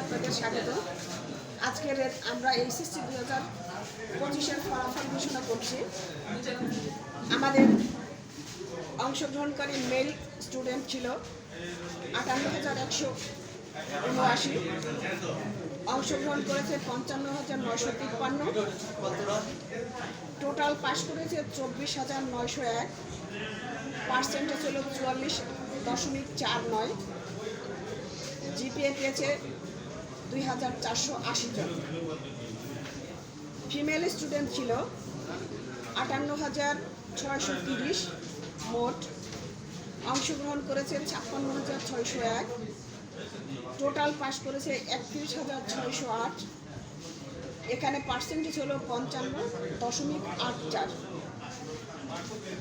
আপনাদের স্বাগত। আজকের আমরা এইচএসসি 2025-এর ফলাফল ঘোষণা করছি। আমাদের অংশগ্রহণকারী মেল স্টুডেন্ট ছিল 58,179, অংশগ্রহণ করেছে 55,953, টোটাল পাস করেছে 24,901, পার্সেন্টেজ হলো 44.49, জিপিএ পেয়েছে 2,480 জন। ফিমেল স্টুডেন্ট ছিল 58,630 মোট, অংশগ্রহণ করেছে 56,601, টোটাল পাস করেছে 31,608, এখানে পার্সেন্টেজ হলো 55.84,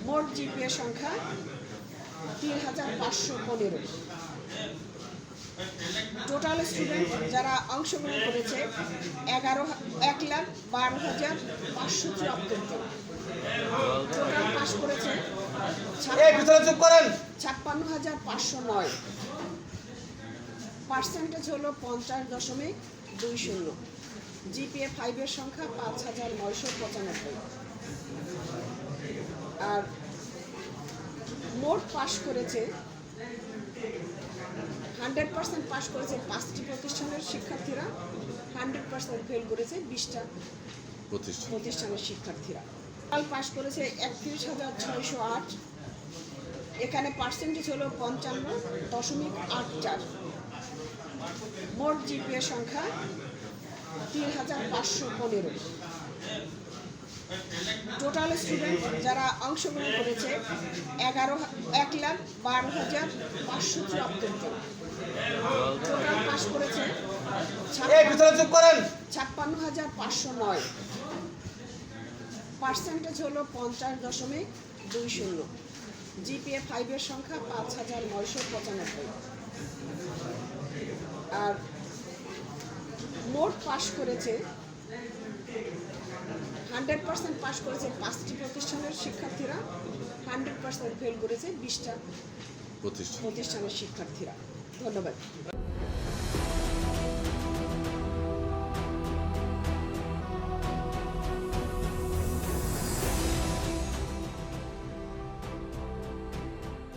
মোট জিপিএ সংখ্যা 3,515। টোটাল স্টুডেন্ট যারা অংশগ্রহণ করেছে 1,12,574 জন। টোটাল পাস করেছে 56,509, পার্সেন্টেজ হলো 50.20, জিপিএ 5-এর সংখ্যা 5,995। আর মোট পাস করেছে 100% পাস করেছে 5টি প্রতিষ্ঠানের শিক্ষার্থীরা, 100% ফেল করেছে 20টা প্রতিষ্ঠানের শিক্ষার্থীরা। টোটাল পাস করেছে 31,608, এখানে পার্সেন্টেজ হলো 55.84, মোট জিপিএ সংখ্যা 3,515। টোটাল স্টুডেন্ট যারা অংশগ্রহণ করেছে 1,12,574 জন। টোটাল পাস করেছে 56,509, পার্সেন্টেজ হলো 50.20, জিপিএ 5-এর সংখ্যা 5,995। আর মোট পাস করেছে 100% পাস করেছে 5টি প্রতিষ্ঠানের শিক্ষার্থীরা, 100% ফেল করেছে 20টা প্রতিষ্ঠানের শিক্ষার্থীরা। ধন্যবাদ।